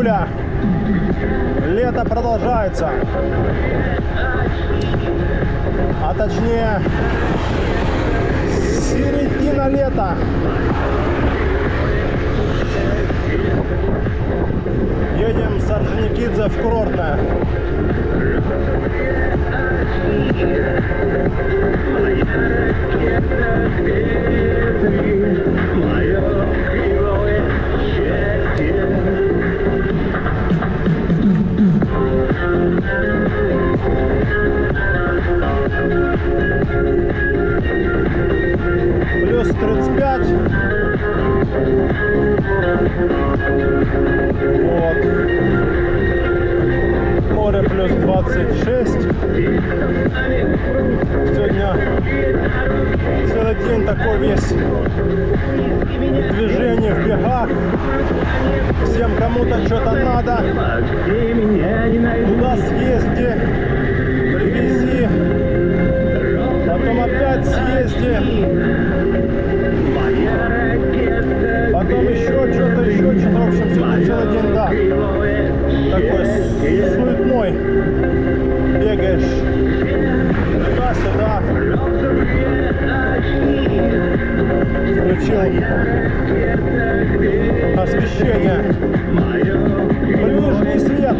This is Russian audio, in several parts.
июля. Лето продолжается. А точнее, середина лета. Едем с Орджоникидзе в курортное. Плюс 35. Вот. Море плюс 26. Сегодня целый день такой весь в движении, в бегах. Всем кому-то что-то надо. Туда съезди, привези, потом опять съезди, потом еще что-то. В общем, сегодня целый день, да, такой суетной. Бегаешь туда-сюда. Включил освещение. Ближний свет.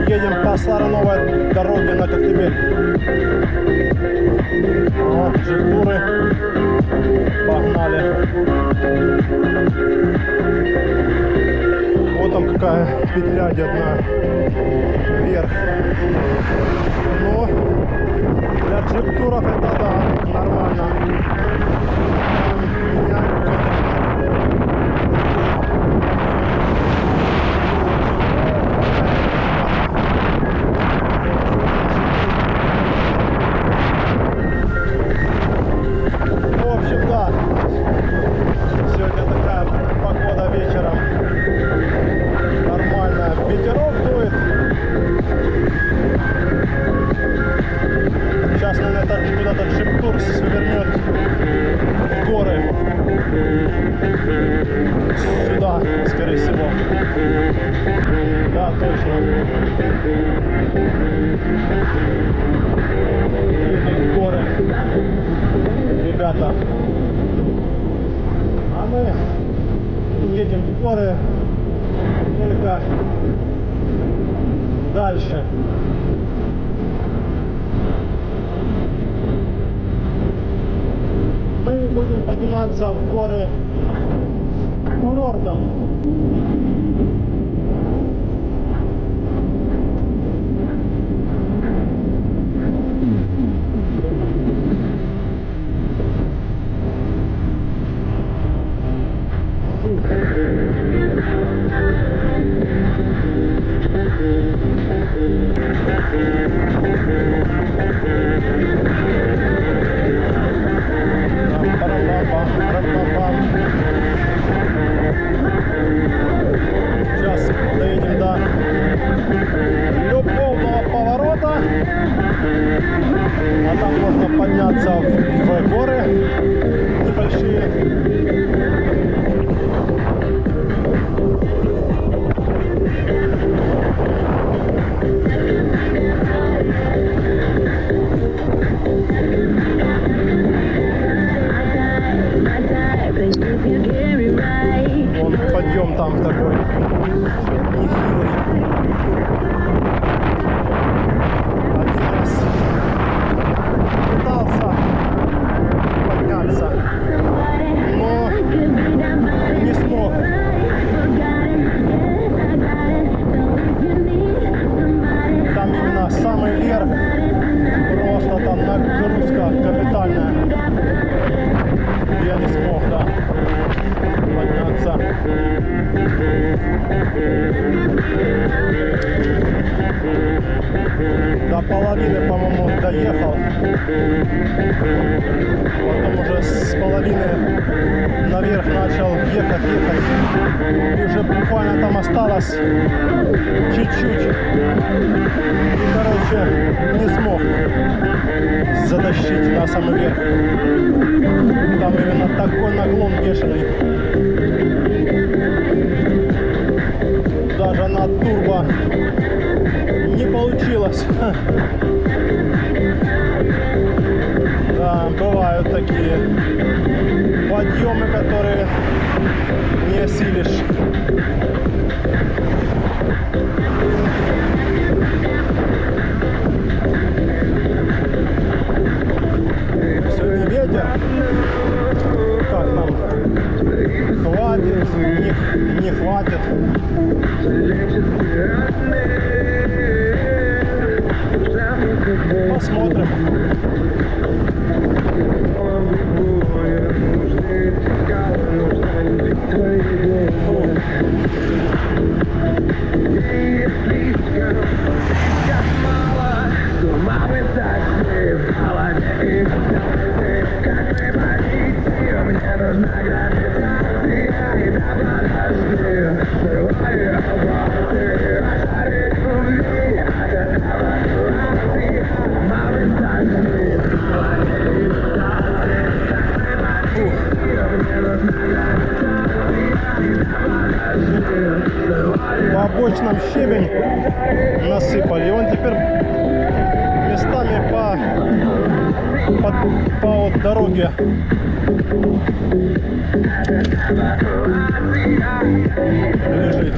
Едем по Старой-Новой дороге на Коктебель. Вот джипуры. Погнали. Вот там какая петля идет наверх. Ну, для джип-туров это да, нормально. В общем, да. Сегодня такая погода вечером. Нормально. Ветерок дует. Сейчас, наверное, куда-то джип-тур свернет в горы. Сюда, скорее всего. Да, точно. Едут в горы. Ребята. А мы едем в горы только дальше. Мы будем подниматься в горы курортом. Сейчас доедем до любовного поворота, а там можно подняться в горы небольшие. Вон подъем там такой нехилый. Один раз пытался подняться, но не смог. Там именно самый верх, просто там нагрузка капитальная. Я не смог, да, подняться. До половины, по-моему, доехал. Потом уже с половины наверх начал ехать. И уже буквально там осталось чуть-чуть. И, короче, не смог затащить на самый верх. Там именно такой наклон бешеный. Даже на турбо не получилось. Да, бывают такие подъемы, которые не осилишь. Сегодня ветер. Как нам? Хватит? Не хватит? Посмотрим. По обочинам щебень насыпали. И он теперь местами по вот дороге лежит.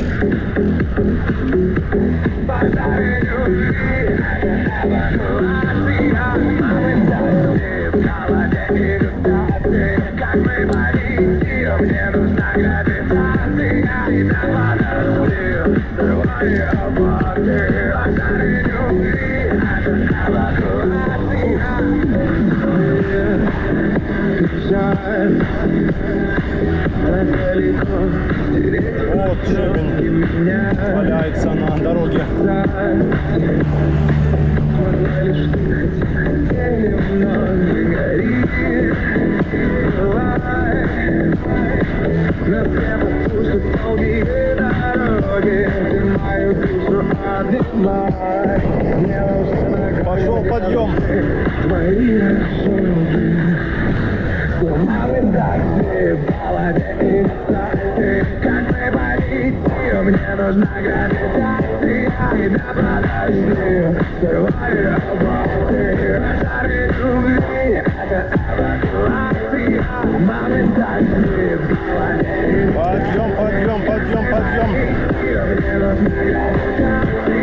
Вот щебень валяется на дороге. Пошел подъем. Мне нужна гравитация, и да подожди, срываю обороты, жары любви, это эвакуация, моментальный в голове. Подъем, подъем, подъем, подъем. Мне нужна гравитация, и да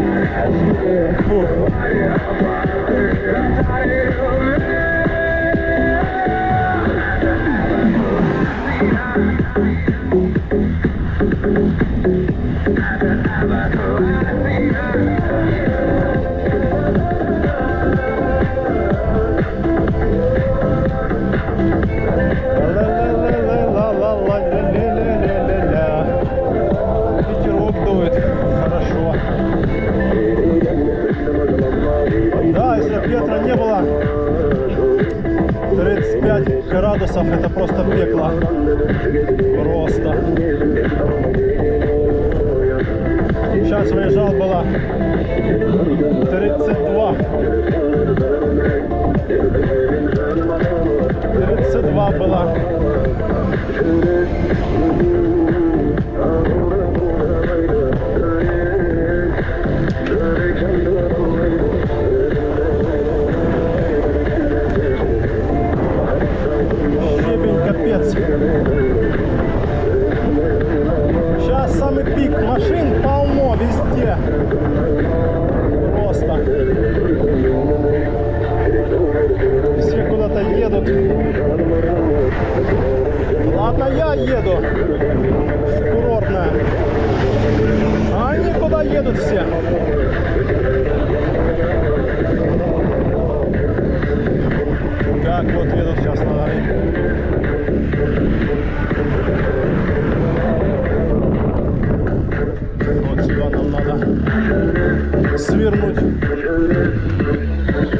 подожди, срываю обороты, жары любви. Ветерок дует, хорошо. Да, если ветра не было, 35 градусов, это просто пекло. Просто. Сейчас выезжал, было 32. 32 было. Щебень капец. Сейчас самый пик, машин полно везде. Просто. Все куда-то едут. Ладно, я еду в курортное. А они куда едут все? Так, вот едут сейчас на вот сюда нам надо свернуть.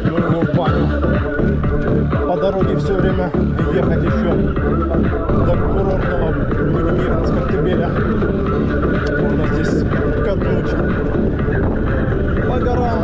Ну, в баню. По дороге все время ехать еще до курортного Нижнемеханска-Коктебеля. Можно здесь катнуть по горам.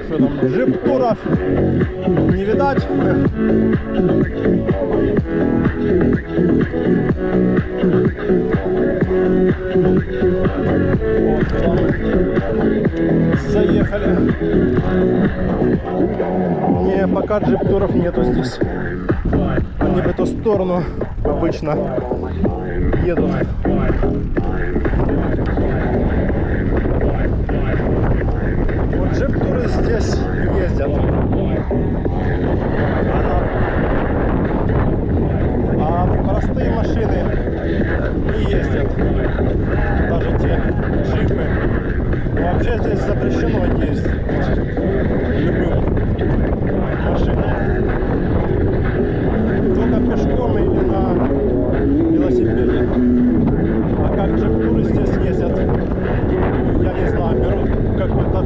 Что там, джип-туров не видать. Вот туда мы заехали. Не, пока джип-туров нету здесь. Они в эту сторону обычно едут. Вот джип-туры здесь ездят. А простые машины не ездят. Даже те джипы. Вообще здесь запрещено ездить любым машинам. Только пешком или на велосипеде. А как джип-туры здесь ездят, я не знаю, берут какое-то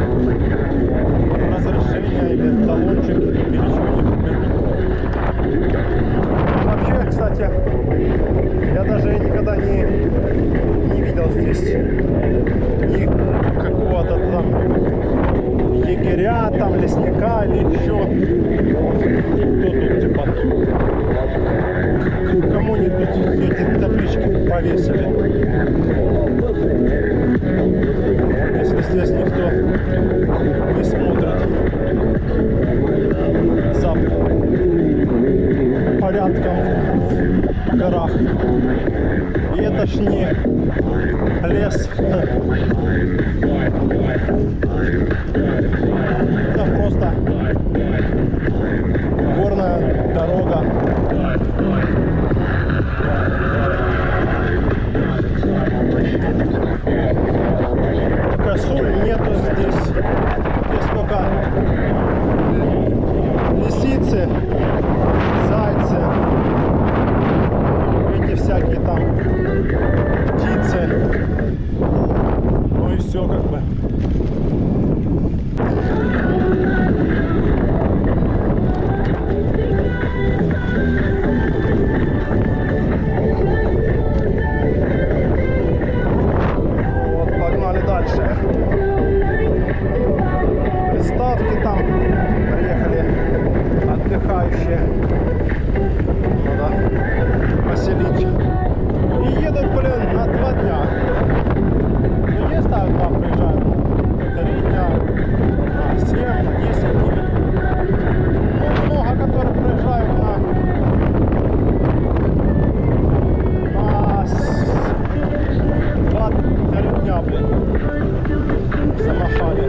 разрешение или талончик, или чего-нибудь берут. Вообще, кстати, я даже никогда не видел здесь ни какого-то там егеря, там лесника или еще кто тут типа кому-нибудь эти таблички повесили. Если здесь никто не смотрит за порядком в горах. И это ж не лес. Это просто горная дорога. Косуль нету здесь. Здесь только лисицы, зайцы, эти всякие там птицы. Ну и все как бы. Приставки там приехали отдыхающие, надо поселить, и едут, блин, на 2 дня. Ну есть так, там приезжают 3 дня, на 7, на 10 дней. Ну много, которые приезжают на 2-3 дня, блин, в самохале.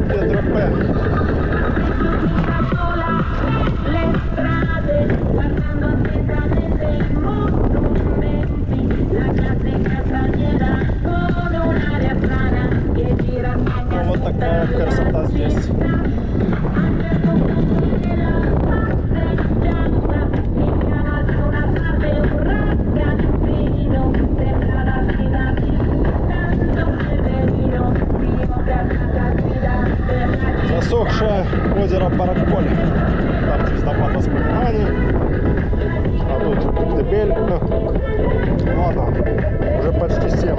Pedro P. Ну, вот такая красота здесь. Засохшее озеро Баракполь. Там звездопад воспоминаний. А тут Коктебель. Ладно, уже почти 7.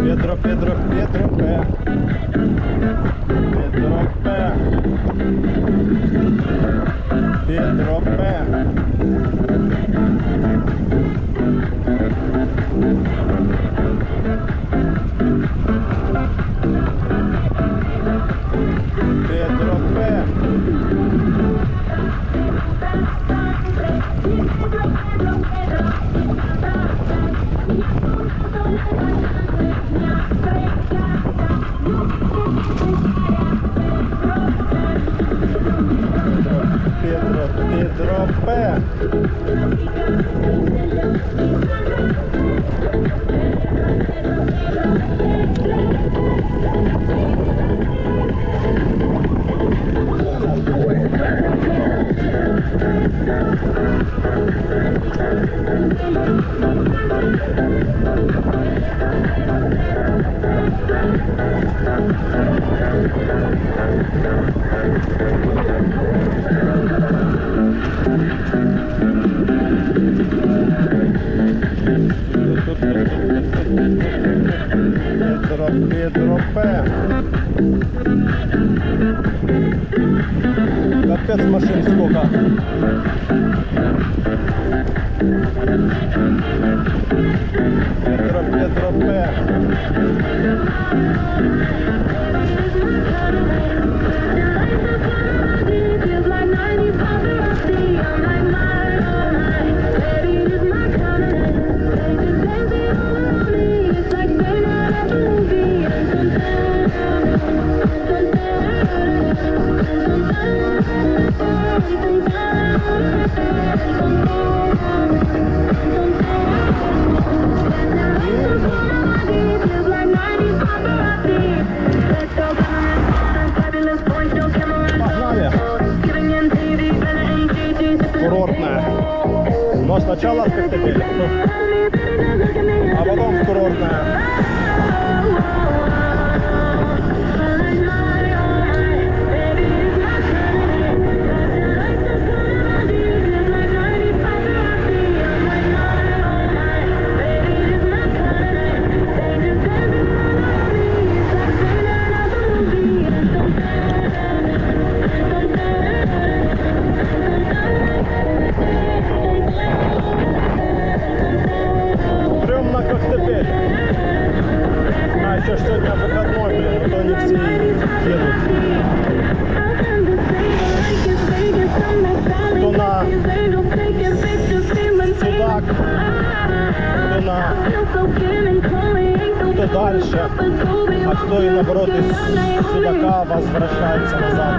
Педро, Педро, Педро П. Педро П. Педро П. Педро П. Педро П. Педро П. Капец, машин сколько. Педро П. Курортная. Но сначала в Коктебеле, а потом в курортная. А еще ж сегодня выходной, блин, а то не все едут. Кто на Судак, кто дальше, а кто и наоборот из Судака возвращается назад.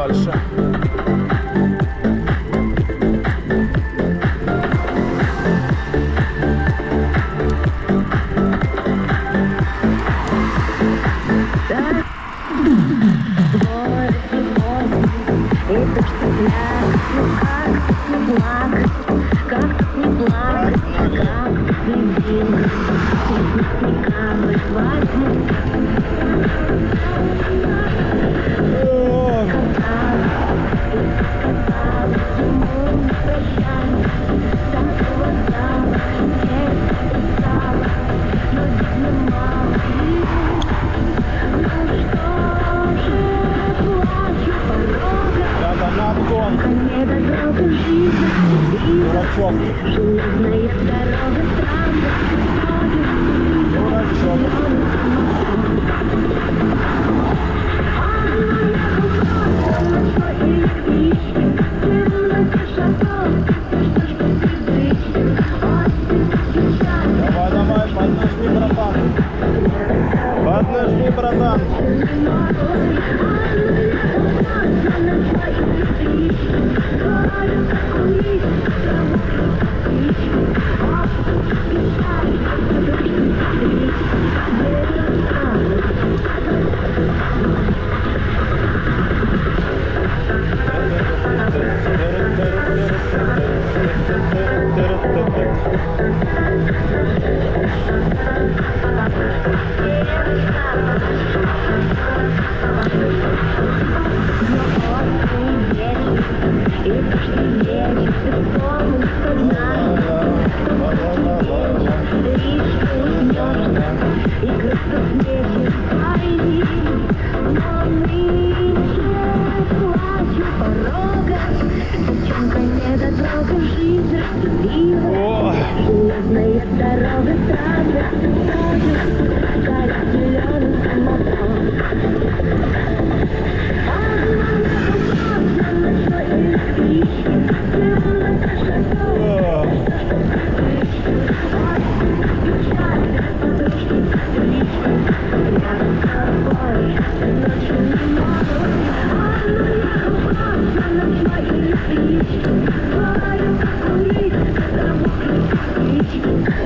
дальше. Дурачок. Давай, давай, поднажми, братан. Поднажми, братан.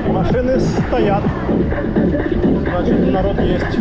Машины стоят, значит, народ есть.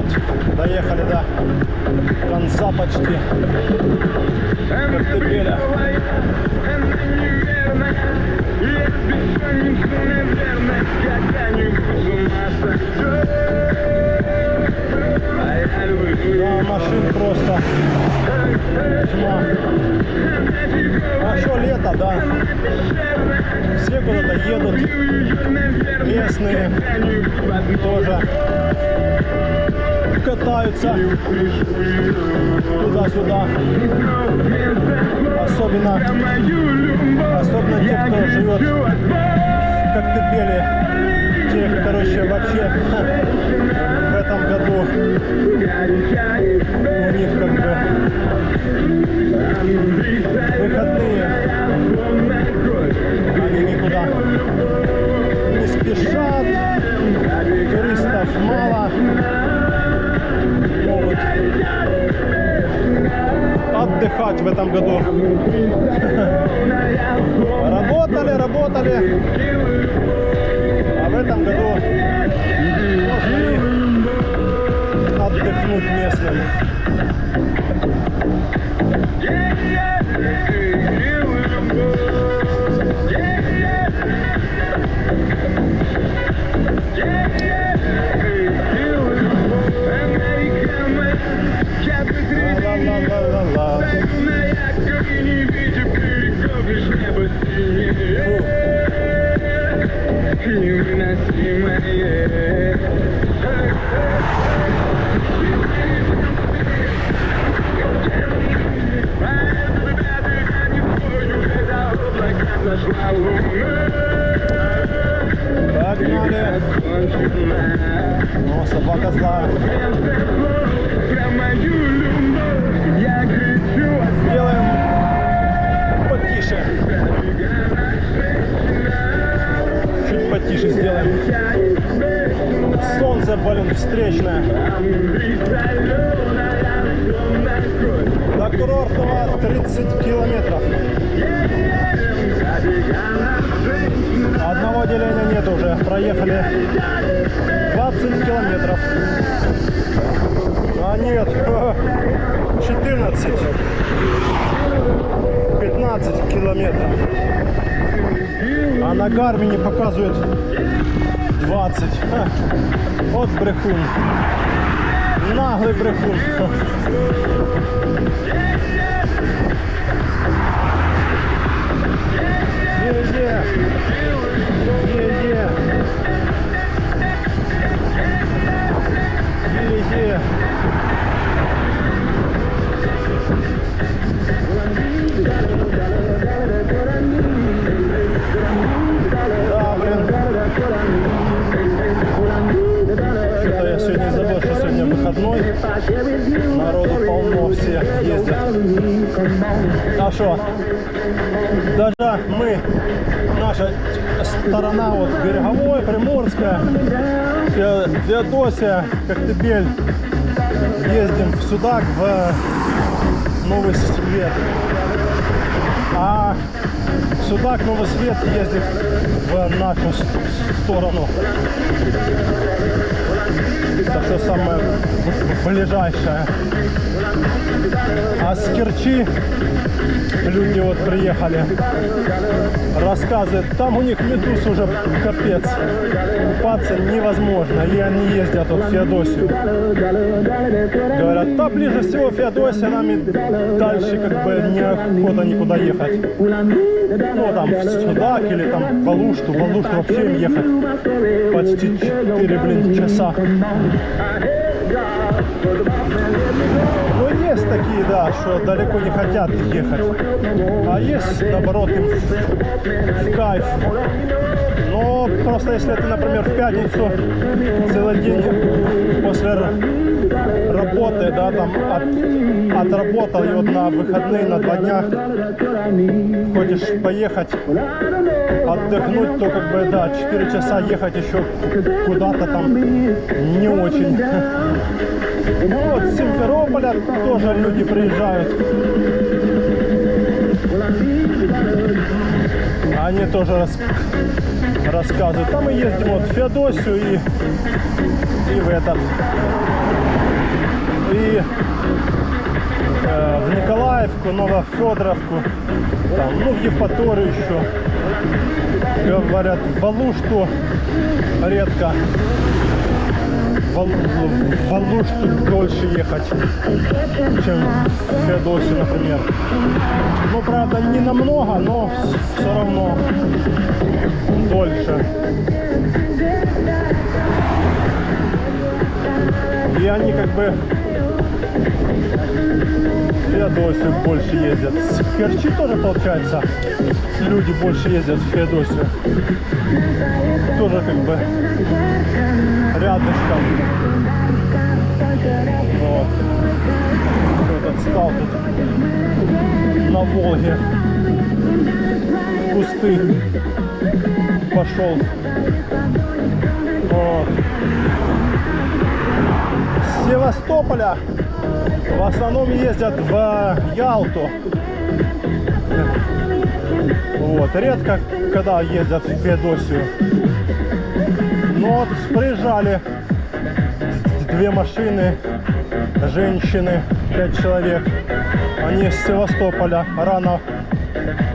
вот доехали до конца почти Коктебеля. Да, машин просто тьма. А что лето, да? Все куда-то едут. Местные тоже катаются туда-сюда. Особенно те, кто живет в Коктебеле. Те, короче, вообще в этом году у них как бы выходные. Они никуда не спешат. Туристов мало. Могут отдыхать в этом году. Работали. А в этом году можно и отдохнуть местным. Погнали! О, собака злая. Сделаем потише. Чуть потише сделаем. Солнце, блин, встречное. До курортного 30 километров. Одного деления нет уже. Проехали 20 километров. А нет, 14. 15 километров. А на Гармине показывает 20. Ха. Вот брехун. Наглый брехун. Е-е. Да, блин. Что-то я сегодня забыл, что сегодня выходной. Народу полно, все ездят. А что? Даже мы, наша сторона, вот Береговой, Приморская, Феодосия, Коктебель, ездим в Судак, в Новый Свет. А Судак, Новый Свет ездит в нашу сторону. Это все самое ближайшее. А с Керчи люди вот приехали, рассказывают, там у них медуз уже капец, купаться невозможно, и они ездят вот в Феодосию. Говорят, да ближе всего Феодосия, нам и дальше как бы неохота никуда ехать. Ну там в Судак или там в Алушту вообще им ехать почти 4, часа. Ну есть такие, да, что далеко не хотят ехать, а есть, наоборот, им в кайф. Но просто если ты, например, в пятницу целый день после работы, да, там отработал, и вот на выходные, на 2 дня хочешь поехать отдохнуть, то как бы, да, 4 часа ехать еще куда-то там не очень. Ну вот с Симферополя тоже люди приезжают. Они тоже рассказывают. Там мы ездим вот в Феодосию и в этот Новоселовку, Новофедоровку, там, ну, в Евпаторию еще. Говорят, в Алушту редко. В Алушту дольше ехать, чем в Феодосию, например. Ну, правда, не намного, но все равно дольше. И они как бы в Феодосию больше ездят. С Керчи тоже, получается, люди больше ездят в Феодосию. Тоже как бы рядышком. Вот. Кто-то стал тут на Волге. В кусты пошел. Вот. С Севастополя в основном ездят в Ялту. Вот. Редко когда ездят в Феодосию. Но вот приезжали 2 машины, женщины, 5 человек. Они с Севастополя рано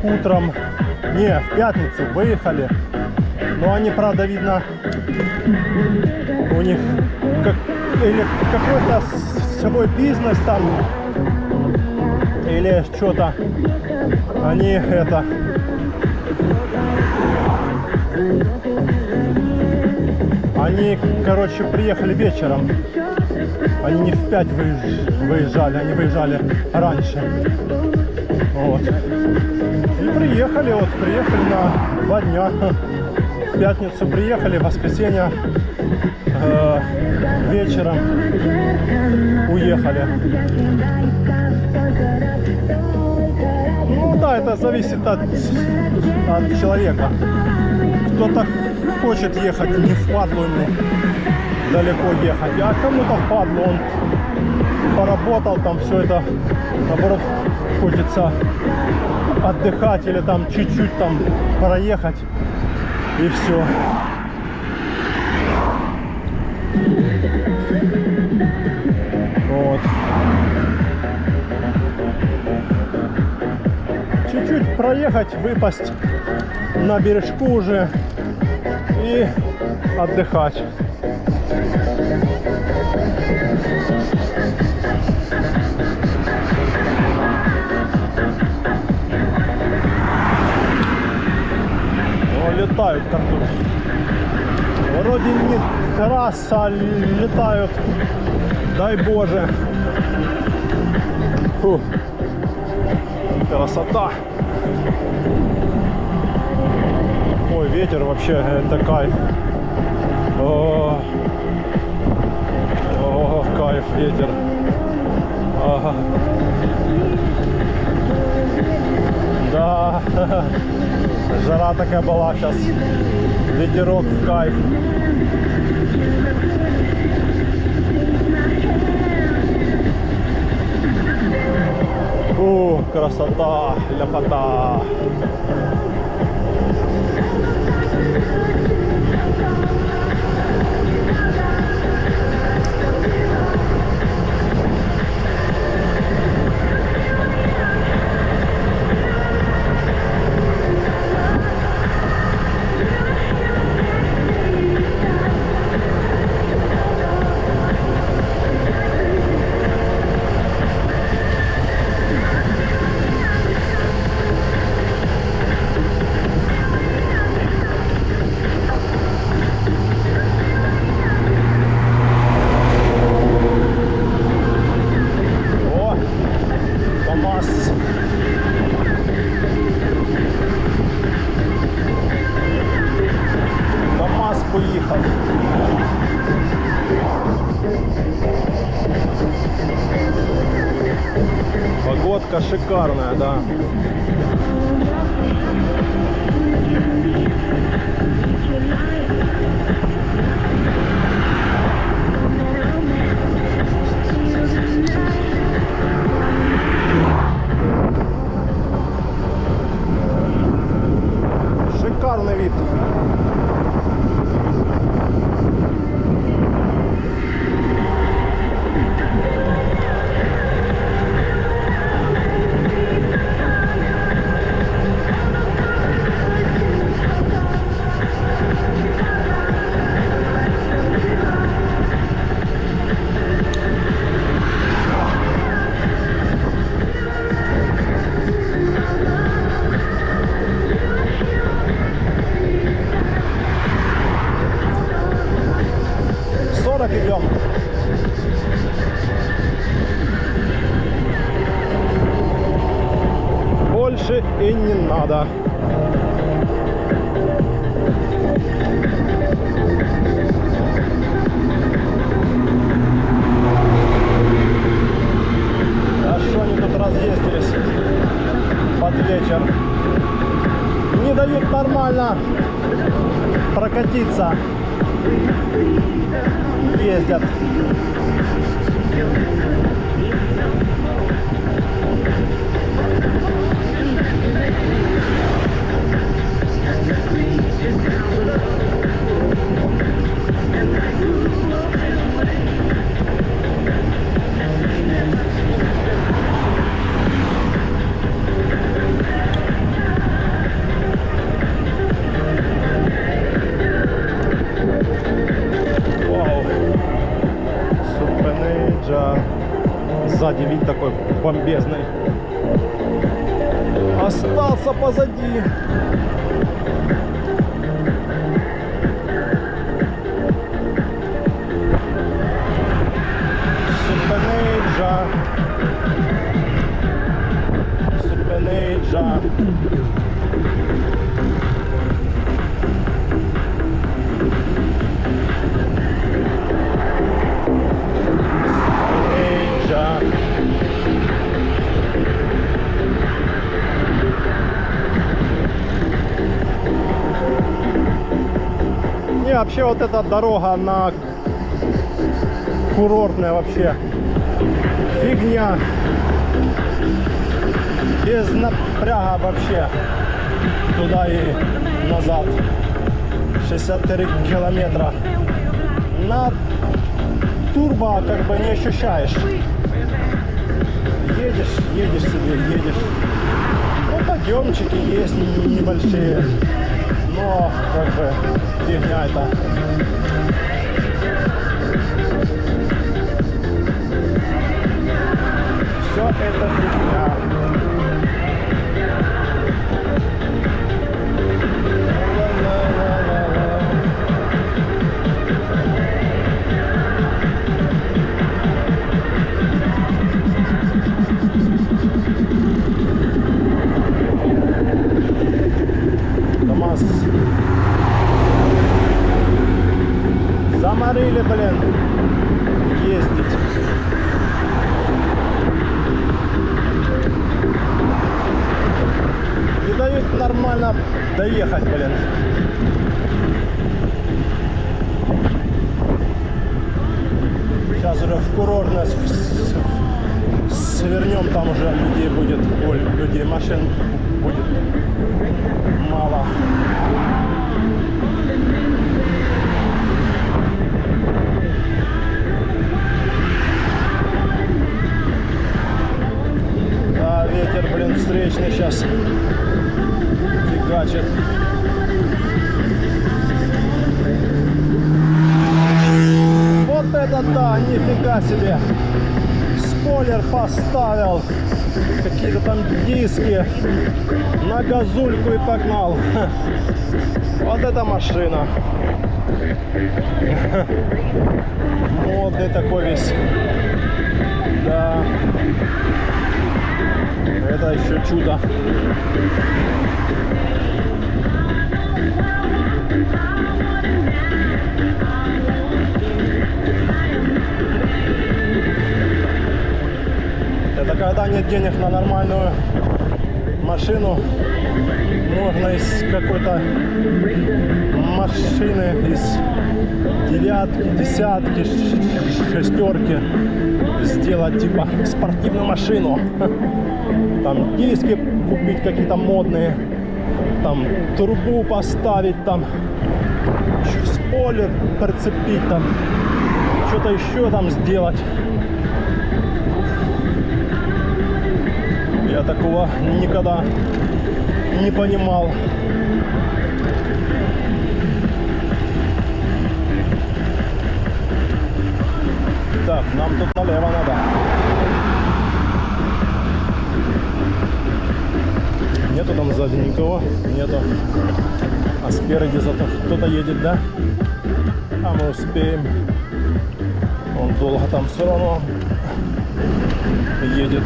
утром, не, в пятницу выехали. Но они, правда, видно, у них или какой-то свой бизнес там, или что-то. Они это... Они, короче, приехали вечером. Они не в 5 выезжали, они выезжали раньше. Вот. И приехали на 2 дня. В пятницу приехали, в воскресенье вечером уехали. Ну да, это зависит от человека. Кто-то хочет ехать, не впадлу ему далеко ехать, а кому-то впадлу, он поработал там, все это, наоборот, хочется отдыхать или там чуть-чуть там проехать и все. Вот. Чуть-чуть проехать, выпасть на бережку уже и отдыхать. О, летают картошки. Вроде не раз, а летают. Дай Боже. Фу. Красота. Ой, ветер вообще, это кайф. О, кайф, ветер. Ага. Да. Жара такая была сейчас. Ветерок в кайф. Красота, ляпота. Погодка шикарная, да. Шикарный вид. и не надо. А что они тут разъездились под вечер? Не дают нормально прокатиться. Ездят. Сзади вид такой бомбезный. Остался позади. Супенейджа. Супенейджа. Не, вообще вот эта дорога, она курортная вообще. Фигня. Без напряга вообще. Туда и назад. 63 километра. На турбо как бы не ощущаешь. Едешь себе, едешь. Ну, подъемчики есть небольшие. Но как бы фигня это. Все это фигня. КамАЗ. Заморили, блин, ездить. Не дают нормально доехать, блин. Сейчас уже в курортность свернем, там уже людей будет, людей, машин будет мало. Да, ветер, блин, встречный сейчас фигачит. Вот это да, нифига себе. Спойлер поставил. Какие-то там диски. На газульку и погнал. Вот эта машина. Модный такой весь. Да. Это еще чудо. Это когда нет денег на нормальную машину, можно из какой-то машины, из девятки, десятки, шестерки сделать типа спортивную машину. Там диски купить какие-то модные, там трубу поставить, там спойлер прицепить, там что-то еще там сделать. Я такого никогда не понимал. Так, нам тут налево надо. Нету там сзади никого, нету. А спереди зато кто-то едет, да? А мы успеем. Он долго там все равно едет.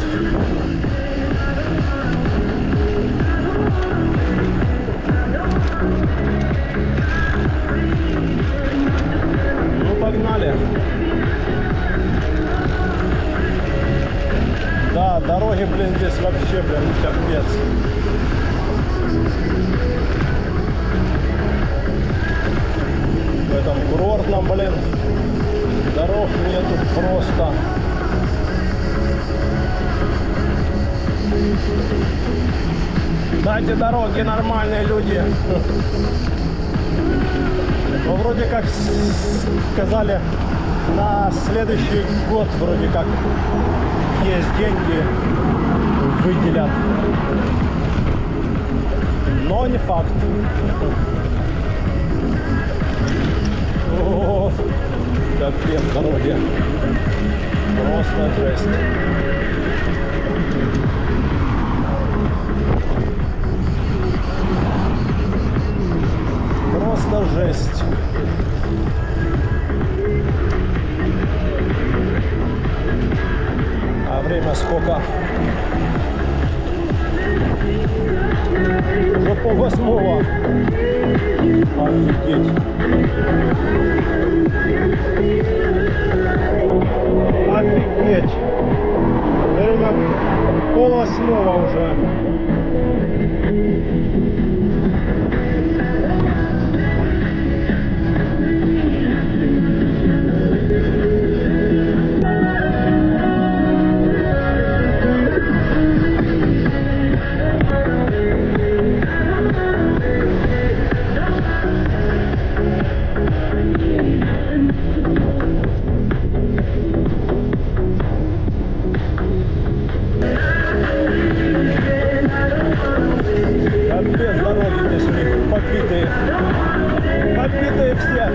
Да, дороги, блин, здесь вообще, блин, капец. В этом курортном, блин, дорог нету просто. Дайте дороги, нормальные люди. Но вроде как сказали, на следующий год вроде как есть деньги, выделят. Но не факт. О, капец, дороги. Просто жесть. Просто жесть. А время сколько? Уже пол-восьмого. Офигеть. Офигеть. Время пол-восьмого уже. Капец, дороги здесь у них побитые. Побитые все.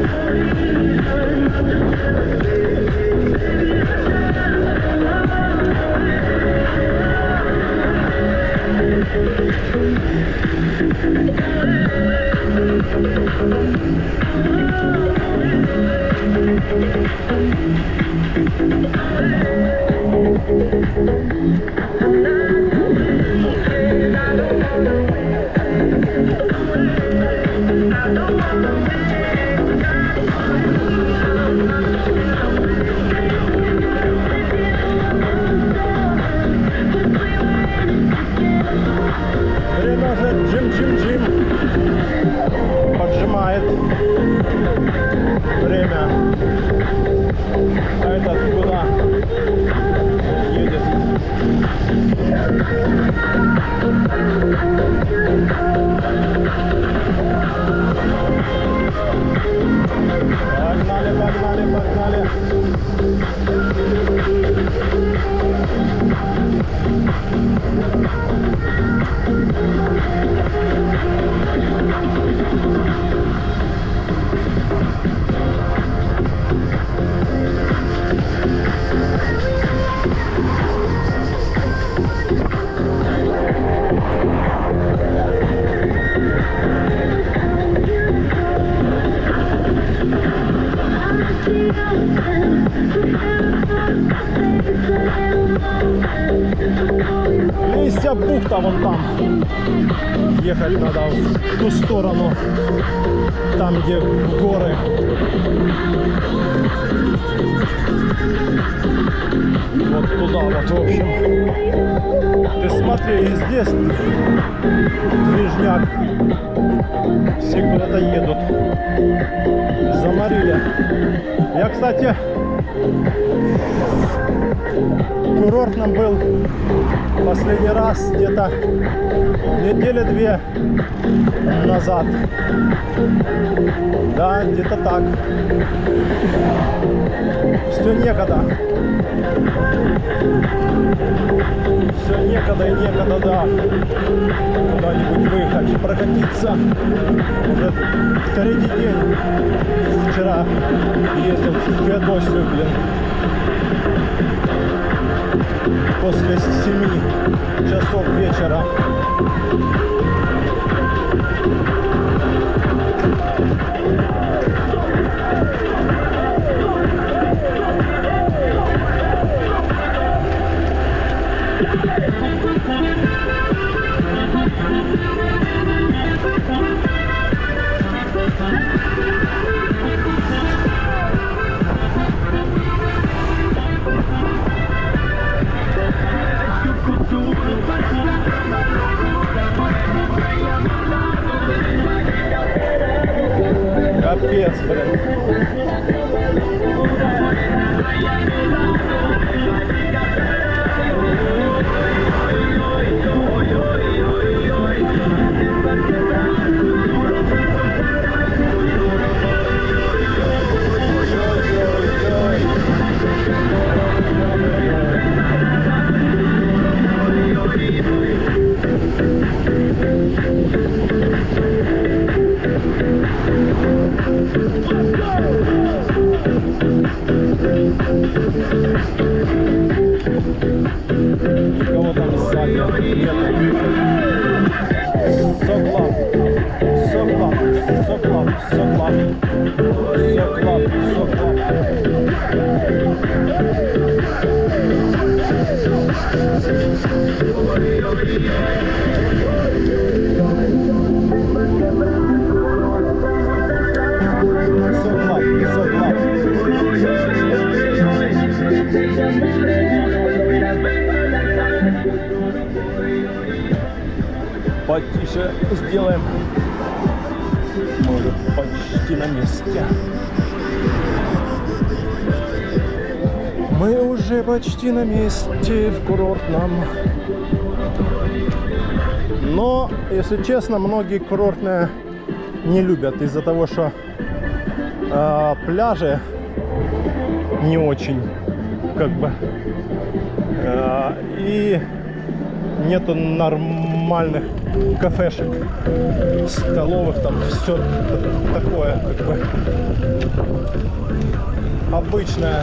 Время уже джим-джим-джим поджимает время. А этот куда едет? Погнали, погнали, погнали. Листья бухта вон там. Ехать надо в ту сторону, там где горы. Вот туда вот, в общем. Ты смотри, и здесь движняк. Все куда-то едут. Заморили. Я, кстати, в курортном был последний раз где-то недели 2 назад. Да, где-то так. Все некогда. Все некогда и некогда, да. Куда-нибудь выехать, прокатиться. Уже третий день. Вчера ездил в Феодосию, блин. После 7 часов вечера. Капец, блин. Никого там сзади нету. Соклап, соклап, соклап, соклап, соклап, соклап. Соклап, соклап. Потише сделаем. Мы уже почти на месте. Мы уже почти на месте в курортном. Но, если честно, многие курортные не любят из-за того, что пляжи не очень, как бы, и нету нормальных кафешек, столовых, там все такое, как бы, обычное